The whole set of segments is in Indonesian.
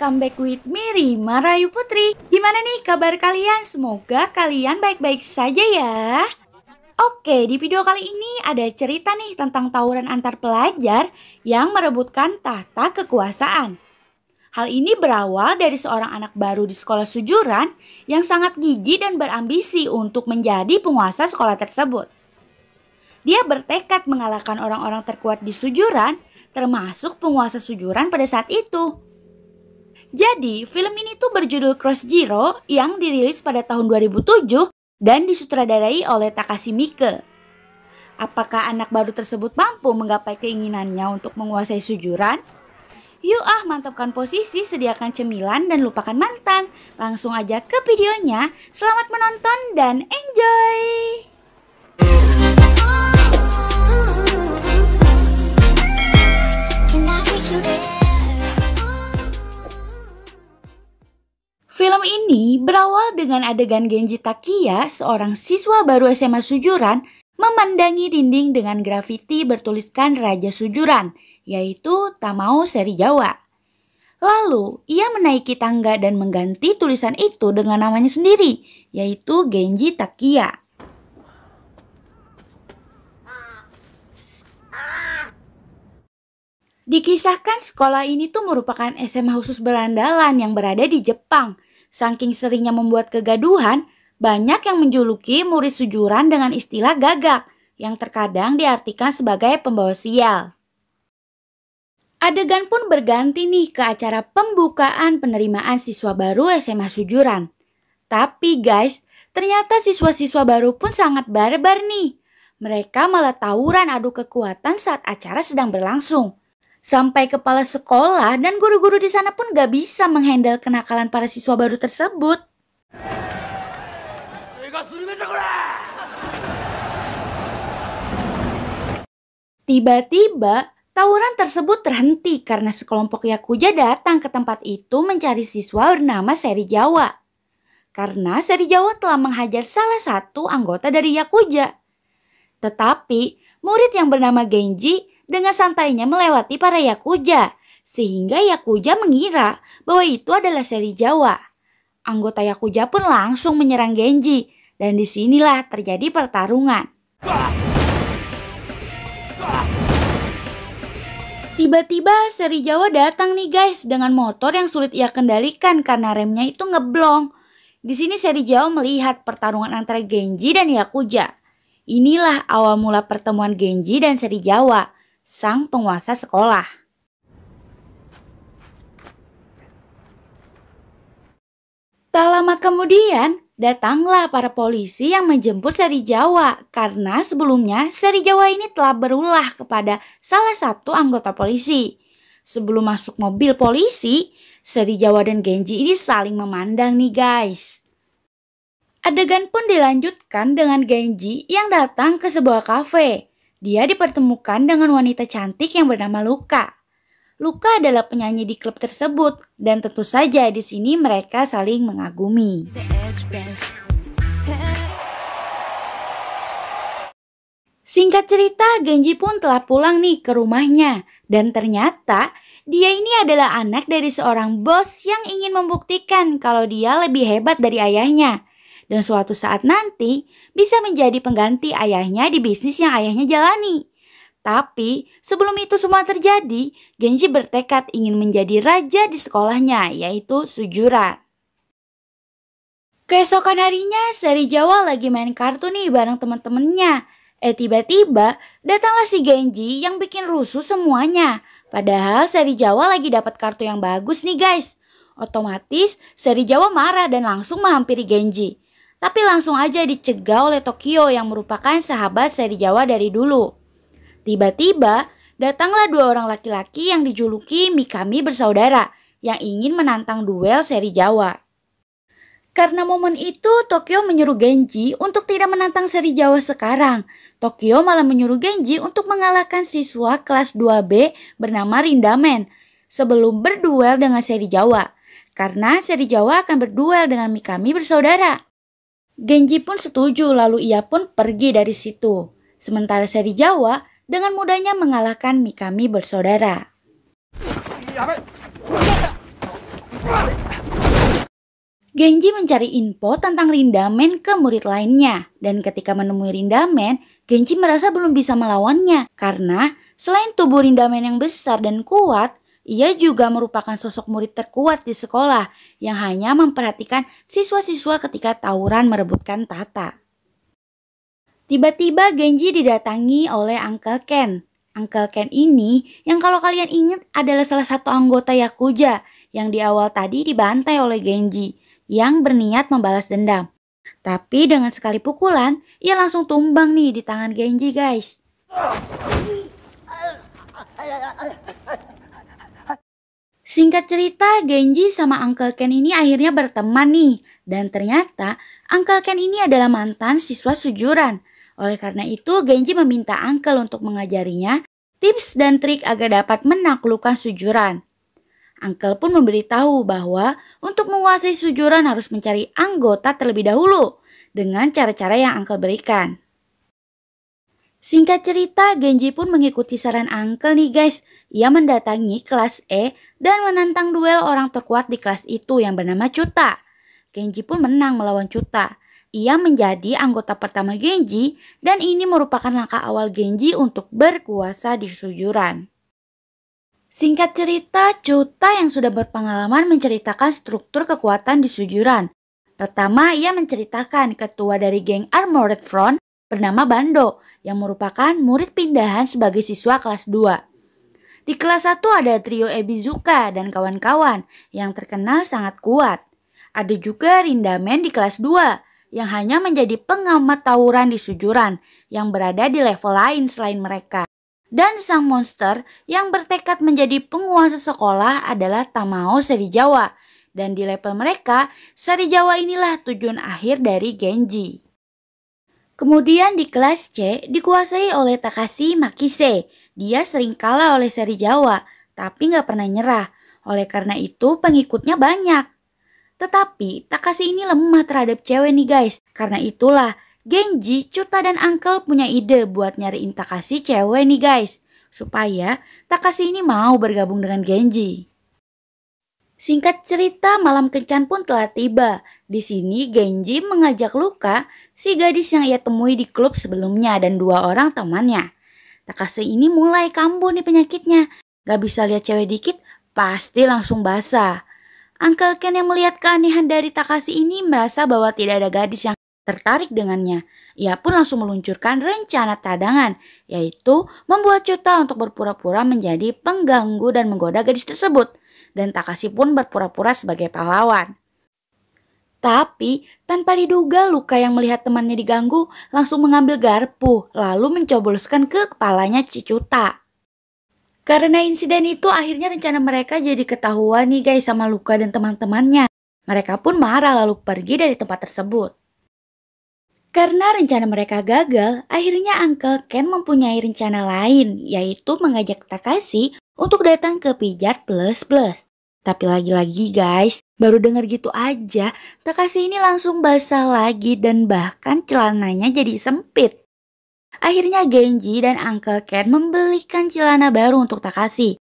welcome back with me Rima Rayu Putri. Gimana nih kabar kalian? Semoga kalian baik-baik saja ya. Oke, di video kali ini ada cerita nih tentang tawuran antar pelajar yang merebutkan tahta kekuasaan. Hal ini berawal dari seorang anak baru di sekolah sujuran yang sangat gigih dan berambisi untuk menjadi penguasa sekolah tersebut. Dia bertekad mengalahkan orang-orang terkuat di sujuran, termasuk penguasa sujuran pada saat itu. Jadi, film ini tuh berjudul Cross Zero yang dirilis pada tahun 2007 dan disutradarai oleh Takashi Miike. Apakah anak baru tersebut mampu menggapai keinginannya untuk menguasai sujuran? Yuk mantapkan posisi, sediakan cemilan dan lupakan mantan. Langsung aja ke videonya. Selamat menonton dan enjoy! Film ini berawal dengan adegan Genji Takiya, seorang siswa baru SMA Sujuran, memandangi dinding dengan grafiti bertuliskan Raja Sujuran, yaitu Tamao Serizawa. Lalu, ia menaiki tangga dan mengganti tulisan itu dengan namanya sendiri, yaitu Genji Takiya. Dikisahkan sekolah ini tuh merupakan SMA khusus berandalan yang berada di Jepang. Saking seringnya membuat kegaduhan, banyak yang menjuluki murid sujuran dengan istilah gagak, yang terkadang diartikan sebagai pembawa sial. Adegan pun berganti nih ke acara pembukaan penerimaan siswa baru SMA Sujuran. Tapi guys, ternyata siswa-siswa baru pun sangat barbar nih. Mereka malah tawuran adu kekuatan saat acara sedang berlangsung. Sampai kepala sekolah dan guru-guru di sana pun gak bisa menghandle kenakalan para siswa baru tersebut. Tiba-tiba, tawuran tersebut terhenti karena sekelompok Yakuza datang ke tempat itu mencari siswa bernama Serizawa. Karena Serizawa telah menghajar salah satu anggota dari Yakuza. Tetapi, murid yang bernama Genji dengan santainya melewati para Yakuza, sehingga Yakuza mengira bahwa itu adalah Serizawa. Anggota Yakuza pun langsung menyerang Genji, dan disinilah terjadi pertarungan. Tiba-tiba Serizawa datang nih guys dengan motor yang sulit ia kendalikan karena remnya itu ngeblong. Di sini Serizawa melihat pertarungan antara Genji dan Yakuza. Inilah awal mula pertemuan Genji dan Serizawa, sang penguasa sekolah. Tak lama kemudian, datanglah para polisi yang menjemput Serizawa karena sebelumnya Serizawa ini telah berulah kepada salah satu anggota polisi. Sebelum masuk mobil polisi, Serizawa dan Genji ini saling memandang nih guys. Adegan pun dilanjutkan dengan Genji yang datang ke sebuah kafe. Dia dipertemukan dengan wanita cantik yang bernama Luka. Luka adalah penyanyi di klub tersebut dan tentu saja di sini mereka saling mengagumi. Singkat cerita, Genji pun telah pulang nih ke rumahnya dan ternyata dia ini adalah anak dari seorang bos yang ingin membuktikan kalau dia lebih hebat dari ayahnya. Dan suatu saat nanti bisa menjadi pengganti ayahnya di bisnis yang ayahnya jalani. Tapi sebelum itu semua terjadi, Genji bertekad ingin menjadi raja di sekolahnya, yaitu Sujuran. Keesokan harinya, Serizawa lagi main kartu nih bareng teman-temannya. Tiba-tiba datanglah si Genji yang bikin rusuh semuanya. Padahal Serizawa lagi dapat kartu yang bagus nih guys. Otomatis Serizawa marah dan langsung menghampiri Genji. Tapi langsung aja dicegah oleh Tokyo yang merupakan sahabat Serizawa dari dulu. Tiba-tiba datanglah dua orang laki-laki yang dijuluki Mikami bersaudara yang ingin menantang duel Serizawa. Karena momen itu Tokyo menyuruh Genji untuk tidak menantang Serizawa sekarang. Tokyo malah menyuruh Genji untuk mengalahkan siswa kelas 2B bernama Rindamen sebelum berduel dengan Serizawa. Karena Serizawa akan berduel dengan Mikami bersaudara. Genji pun setuju lalu ia pun pergi dari situ. Sementara Serizawa dengan mudahnya mengalahkan Mikami bersaudara. Genji mencari info tentang Rindamen ke murid lainnya. Dan ketika menemui Rindamen, Genji merasa belum bisa melawannya. Karena selain tubuh Rindamen yang besar dan kuat, ia juga merupakan sosok murid terkuat di sekolah yang hanya memperhatikan siswa-siswa ketika tawuran merebutkan tahta. Tiba-tiba Genji didatangi oleh Uncle Ken. Uncle Ken ini yang kalau kalian ingat adalah salah satu anggota Yakuza yang di awal tadi dibantai oleh Genji yang berniat membalas dendam. Tapi dengan sekali pukulan, ia langsung tumbang nih di tangan Genji guys. Singkat cerita, Genji sama Uncle Ken ini akhirnya berteman nih. Dan ternyata Uncle Ken ini adalah mantan siswa sujuran. Oleh karena itu, Genji meminta Uncle untuk mengajarinya tips dan trik agar dapat menaklukkan sujuran. Uncle pun memberitahu bahwa untuk menguasai sujuran harus mencari anggota terlebih dahulu dengan cara-cara yang Uncle berikan. Singkat cerita, Genji pun mengikuti saran Uncle nih guys. Ia mendatangi kelas E dan menantang duel orang terkuat di kelas itu yang bernama Chuta. Genji pun menang melawan Chuta. Ia menjadi anggota pertama Genji dan ini merupakan langkah awal Genji untuk berkuasa di sujuran. Singkat cerita, Chuta yang sudah berpengalaman menceritakan struktur kekuatan di sujuran. Pertama, ia menceritakan ketua dari geng Armored Front bernama Bando yang merupakan murid pindahan sebagai siswa kelas 2. Di kelas 1 ada trio Ebizuka dan kawan-kawan yang terkenal sangat kuat. Ada juga Rindamen di kelas 2 yang hanya menjadi pengamat tawuran di sujuran yang berada di level lain selain mereka. Dan sang monster yang bertekad menjadi penguasa sekolah adalah Tamao Serizawa. Dan di level mereka, Serizawa inilah tujuan akhir dari Genji. Kemudian di kelas C dikuasai oleh Takashi Makise. Dia sering kalah oleh Serizawa, tapi gak pernah nyerah. Oleh karena itu pengikutnya banyak. Tetapi Takashi ini lemah terhadap cewek nih guys. Karena itulah Genji, Chuta dan Uncle punya ide buat nyariin Takashi cewek nih guys. Supaya Takashi ini mau bergabung dengan Genji. Singkat cerita, malam kencan pun telah tiba. Di sini Genji mengajak Luka, si gadis yang ia temui di klub sebelumnya dan 2 orang temannya. Takashi ini mulai kambuh nih penyakitnya. Gak bisa lihat cewek dikit, pasti langsung basah. Uncle Ken yang melihat keanehan dari Takashi ini merasa bahwa tidak ada gadis yang tertarik dengannya. Ia pun langsung meluncurkan rencana cadangan, yaitu membuat Chuta untuk berpura-pura menjadi pengganggu dan menggoda gadis tersebut. Dan Takashi pun berpura-pura sebagai pahlawan. Tapi tanpa diduga Luka yang melihat temannya diganggu langsung mengambil garpu lalu mencobloskan ke kepalanya Chuta. Karena insiden itu akhirnya rencana mereka jadi ketahuan nih guys sama Luka dan teman-temannya. Mereka pun marah lalu pergi dari tempat tersebut. Karena rencana mereka gagal, akhirnya Uncle Ken mempunyai rencana lain, yaitu mengajak Takashi untuk datang ke Pijat Plus Plus. Tapi lagi-lagi guys, baru dengar gitu aja, Takashi ini langsung basah lagi dan bahkan celananya jadi sempit. Akhirnya Genji dan Uncle Ken membelikan celana baru untuk Takashi.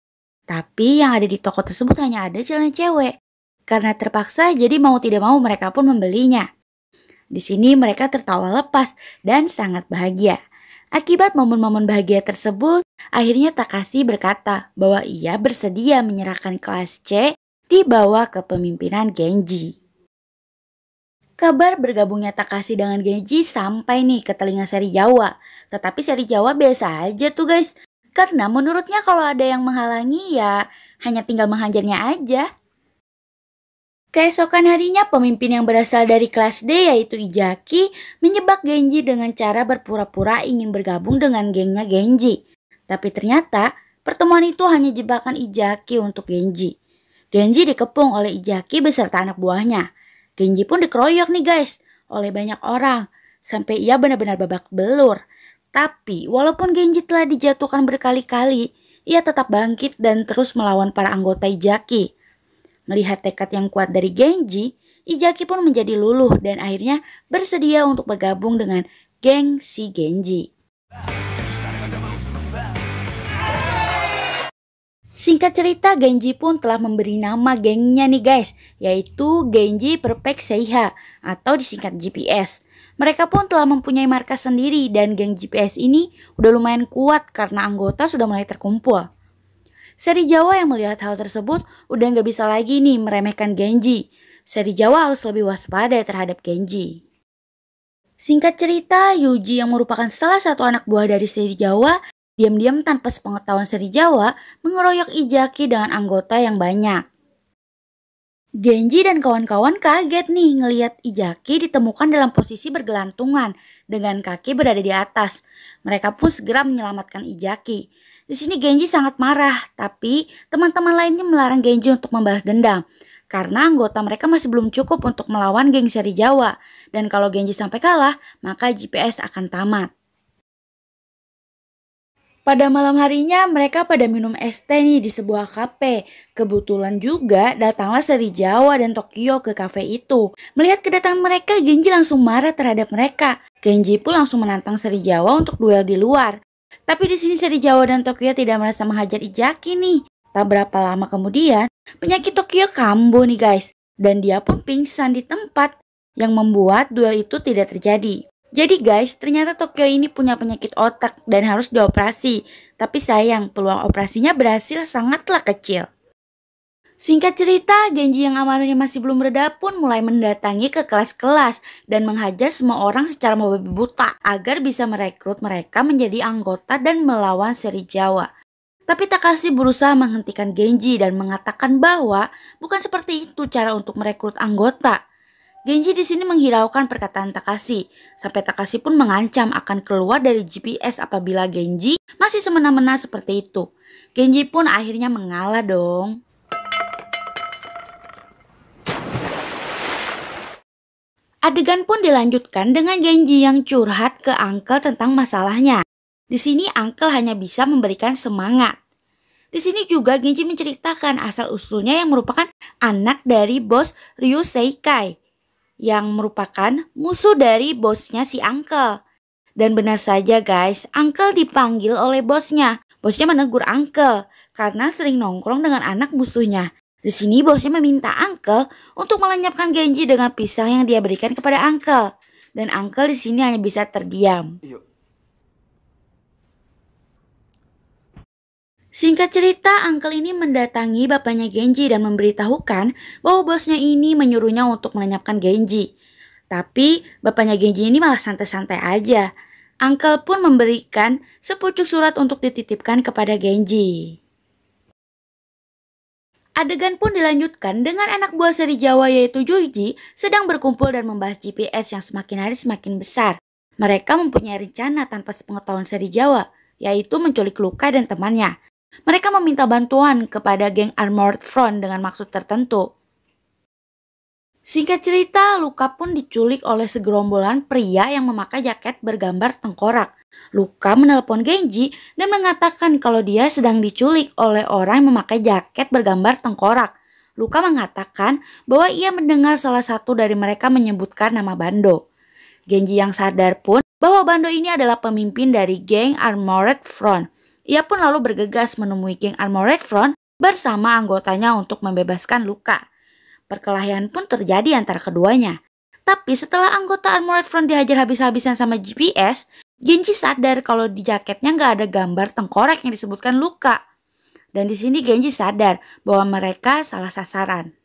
Tapi yang ada di toko tersebut hanya ada celana cewek. Karena terpaksa jadi mau tidak mau mereka pun membelinya. Di sini mereka tertawa lepas dan sangat bahagia. Akibat momen-momen bahagia tersebut, akhirnya Takashi berkata bahwa ia bersedia menyerahkan kelas C di bawah kepemimpinan Genji. Kabar bergabungnya Takashi dengan Genji sampai nih ke telinga Serizawa. Tetapi Serizawa biasa aja tuh guys. Karena menurutnya kalau ada yang menghalangi ya hanya tinggal menghajarnya aja. Keesokan harinya pemimpin yang berasal dari kelas D yaitu Ijaki menjebak Genji dengan cara berpura-pura ingin bergabung dengan gengnya Genji. Tapi ternyata pertemuan itu hanya jebakan Ijaki untuk Genji. Genji dikepung oleh Ijaki beserta anak buahnya. Genji pun dikeroyok nih guys oleh banyak orang sampai ia benar-benar babak belur. Tapi walaupun Genji telah dijatuhkan berkali-kali, ia tetap bangkit dan terus melawan para anggota Ijaki. Melihat tekad yang kuat dari Genji, Ijaki pun menjadi luluh dan akhirnya bersedia untuk bergabung dengan geng si Genji. Singkat cerita, Genji pun telah memberi nama gengnya nih guys, yaitu Genji Perfect Seiha atau disingkat GPS. Mereka pun telah mempunyai markas sendiri dan geng GPS ini udah lumayan kuat karena anggota sudah mulai terkumpul. Seri Jawa yang melihat hal tersebut udah nggak bisa lagi nih meremehkan Genji. Seri Jawa harus lebih waspada terhadap Genji. Singkat cerita, Yuji yang merupakan salah satu anak buah dari Seri Jawa, diam-diam tanpa sepengetahuan Seri Jawa mengeroyok Ijaki dengan anggota yang banyak. Genji dan kawan-kawan kaget nih ngelihat Ijaki ditemukan dalam posisi bergelantungan dengan kaki berada di atas. Mereka pun segera menyelamatkan Ijaki. Di sini Genji sangat marah, tapi teman-teman lainnya melarang Genji untuk membalas dendam. Karena anggota mereka masih belum cukup untuk melawan geng Seri Jawa. Dan kalau Genji sampai kalah, maka GPS akan tamat. Pada malam harinya mereka pada minum es teh nih di sebuah kafe. Kebetulan juga datanglah Seri Jawa dan Tokyo ke kafe itu. Melihat kedatangan mereka, Genji langsung marah terhadap mereka. Genji pun langsung menantang Seri Jawa untuk duel di luar. Tapi di sini Seri Jawa dan Tokyo tidak merasa menghajar Ijaki nih. Tak berapa lama kemudian, penyakit Tokyo kambuh nih guys. Dan dia pun pingsan di tempat yang membuat duel itu tidak terjadi. Jadi guys, ternyata Tokyo ini punya penyakit otak dan harus dioperasi. Tapi sayang, peluang operasinya berhasil sangatlah kecil. Singkat cerita, Genji yang amarahnya masih belum reda pun mulai mendatangi ke kelas-kelas dan menghajar semua orang secara membabi buta agar bisa merekrut mereka menjadi anggota dan melawan Seri Jawa. Tapi Takashi berusaha menghentikan Genji dan mengatakan bahwa bukan seperti itu cara untuk merekrut anggota. Genji di sini menghiraukan perkataan Takashi, sampai Takashi pun mengancam akan keluar dari GPS apabila Genji masih semena-mena seperti itu. Genji pun akhirnya mengalah dong. Adegan pun dilanjutkan dengan Genji yang curhat ke Uncle tentang masalahnya. Di sini Uncle hanya bisa memberikan semangat. Di sini juga Genji menceritakan asal-usulnya yang merupakan anak dari bos Ryu Seikai, yang merupakan musuh dari bosnya si Uncle. Dan benar saja guys, Uncle dipanggil oleh bosnya. Bosnya menegur Uncle karena sering nongkrong dengan anak musuhnya. Di sini bosnya meminta Uncle untuk melenyapkan Genji dengan pisang yang dia berikan kepada Uncle. Dan Uncle di sini hanya bisa terdiam. Singkat cerita, Uncle ini mendatangi bapaknya Genji dan memberitahukan bahwa bosnya ini menyuruhnya untuk melenyapkan Genji. Tapi bapaknya Genji ini malah santai-santai aja. Uncle pun memberikan sepucuk surat untuk dititipkan kepada Genji. Adegan pun dilanjutkan dengan anak buah Seri Jawa yaitu Yuji sedang berkumpul dan membahas GPS yang semakin hari semakin besar. Mereka mempunyai rencana tanpa sepengetahuan Seri Jawa, yaitu menculik Luka dan temannya. Mereka meminta bantuan kepada geng Armored Front dengan maksud tertentu. Singkat cerita, Luka pun diculik oleh segerombolan pria yang memakai jaket bergambar tengkorak. Luka menelpon Genji dan mengatakan kalau dia sedang diculik oleh orang yang memakai jaket bergambar tengkorak. Luka mengatakan bahwa ia mendengar salah satu dari mereka menyebutkan nama Bando. Genji yang sadar pun bahwa Bando ini adalah pemimpin dari geng Armored Front. Ia pun lalu bergegas menemui geng Armored Front bersama anggotanya untuk membebaskan Luka. Perkelahian pun terjadi antara keduanya. Tapi setelah anggota Armored Front dihajar habis-habisan sama GPS, Genji sadar kalau di jaketnya nggak ada gambar tengkorak yang disebutkan Luka. Dan di sini Genji sadar bahwa mereka salah sasaran.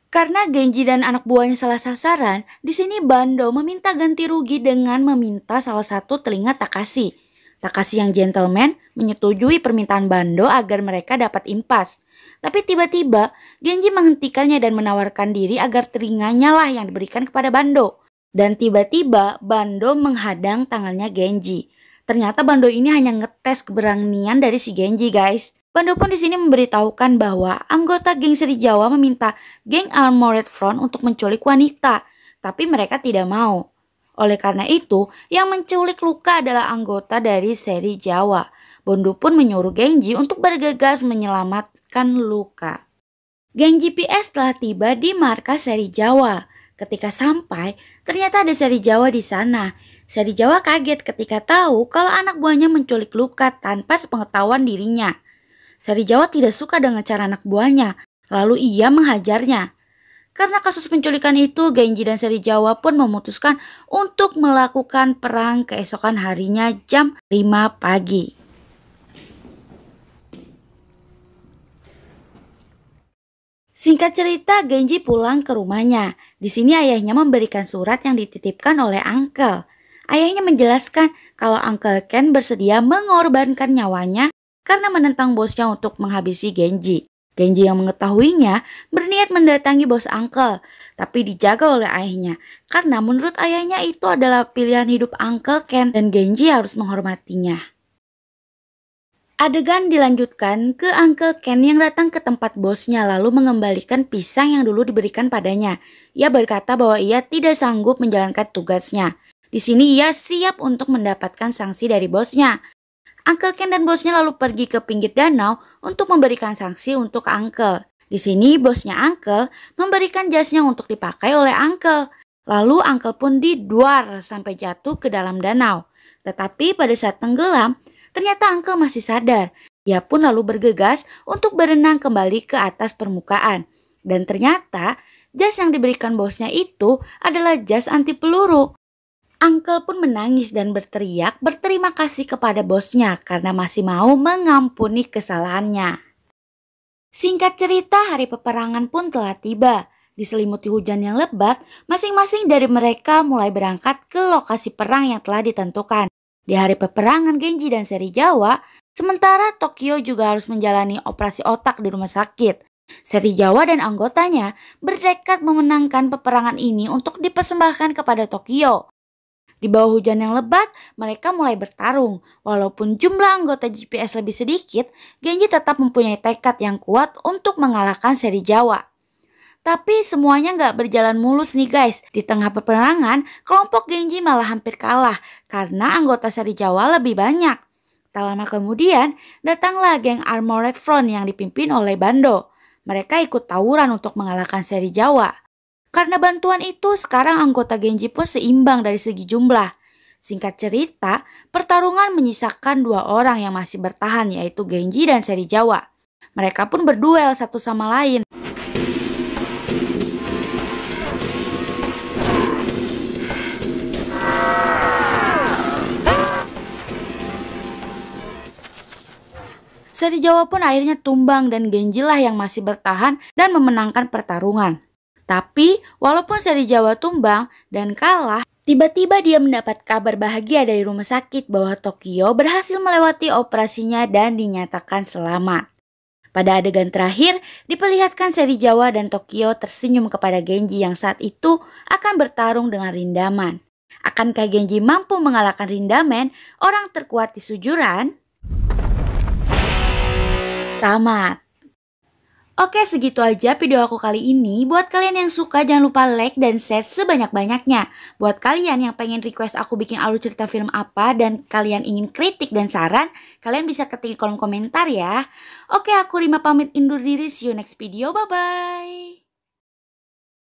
Karena Genji dan anak buahnya salah sasaran, di sini Bando meminta ganti rugi dengan meminta salah satu telinga Takashi. Takashi yang gentleman menyetujui permintaan Bando agar mereka dapat impas. Tapi tiba-tiba Genji menghentikannya dan menawarkan diri agar telinganya lah yang diberikan kepada Bando. Dan tiba-tiba Bando menghadang tangannya Genji. Ternyata Bando ini hanya ngetes keberanian dari si Genji guys. Bando pun di sini memberitahukan bahwa anggota geng Seri Jawa meminta geng Armored Front untuk menculik wanita. Tapi mereka tidak mau. Oleh karena itu, yang menculik Luka adalah anggota dari Seri Jawa. Bando pun menyuruh Genji untuk bergegas menyelamatkan Luka. Geng GPS telah tiba di markas Seri Jawa. Ketika sampai, ternyata ada Seri Jawa di sana. Seri Jawa kaget ketika tahu kalau anak buahnya menculik Luka tanpa sepengetahuan dirinya. Seri Jawa tidak suka dengan cara anak buahnya, lalu ia menghajarnya. Karena kasus penculikan itu, Genji dan Seri Jawa pun memutuskan untuk melakukan perang keesokan harinya jam 5 pagi. Singkat cerita, Genji pulang ke rumahnya. Di sini ayahnya memberikan surat yang dititipkan oleh Uncle. Ayahnya menjelaskan kalau Uncle Ken bersedia mengorbankan nyawanya karena menentang bosnya untuk menghabisi Genji. Genji yang mengetahuinya berniat mendatangi bos Uncle, tapi dijaga oleh ayahnya karena menurut ayahnya itu adalah pilihan hidup Uncle Ken dan Genji harus menghormatinya. Adegan dilanjutkan ke Uncle Ken yang datang ke tempat bosnya lalu mengembalikan pisang yang dulu diberikan padanya. Ia berkata bahwa ia tidak sanggup menjalankan tugasnya. Di sini ia siap untuk mendapatkan sanksi dari bosnya. Uncle Ken dan bosnya lalu pergi ke pinggir danau untuk memberikan sanksi untuk Uncle. Di sini bosnya Uncle memberikan jasnya untuk dipakai oleh Uncle. Lalu Uncle pun diduar sampai jatuh ke dalam danau. Tetapi pada saat tenggelam, ternyata Uncle masih sadar. Ia pun lalu bergegas untuk berenang kembali ke atas permukaan. Dan ternyata jas yang diberikan bosnya itu adalah jas anti peluru. Uncle pun menangis dan berteriak berterima kasih kepada bosnya karena masih mau mengampuni kesalahannya. Singkat cerita, hari peperangan pun telah tiba. Diselimuti hujan yang lebat, masing-masing dari mereka mulai berangkat ke lokasi perang yang telah ditentukan. Di hari peperangan Genji dan Seri Jawa, sementara Tokyo juga harus menjalani operasi otak di rumah sakit. Seri Jawa dan anggotanya bertekad memenangkan peperangan ini untuk dipersembahkan kepada Tokyo. Di bawah hujan yang lebat, mereka mulai bertarung. Walaupun jumlah anggota GPS lebih sedikit, Genji tetap mempunyai tekad yang kuat untuk mengalahkan Seri Jawa. Tapi semuanya nggak berjalan mulus nih guys. Di tengah peperangan, kelompok Genji malah hampir kalah karena anggota Seri Jawa lebih banyak. Tak lama kemudian, datanglah geng Armored Front yang dipimpin oleh Bando. Mereka ikut tawuran untuk mengalahkan Seri Jawa. Karena bantuan itu, sekarang anggota Genji pun seimbang dari segi jumlah. Singkat cerita, pertarungan menyisakan 2 orang yang masih bertahan, yaitu Genji dan Seri Jawa. Mereka pun berduel satu sama lain. Seri Jawa pun akhirnya tumbang dan Genji lah yang masih bertahan dan memenangkan pertarungan. Tapi walaupun Seri Jawa tumbang dan kalah, tiba-tiba dia mendapat kabar bahagia dari rumah sakit bahwa Tokyo berhasil melewati operasinya dan dinyatakan selamat. Pada adegan terakhir, diperlihatkan Seri Jawa dan Tokyo tersenyum kepada Genji yang saat itu akan bertarung dengan Rindaman. Akankah Genji mampu mengalahkan Rindaman, orang terkuat di sujuran? Tamat. Oke, segitu aja video aku kali ini. Buat kalian yang suka jangan lupa like dan share sebanyak-banyaknya. Buat kalian yang pengen request aku bikin alur cerita film apa dan kalian ingin kritik dan saran, kalian bisa ketik di kolom komentar ya. Oke, aku Rima pamit undur diri. See you next video. Bye-bye.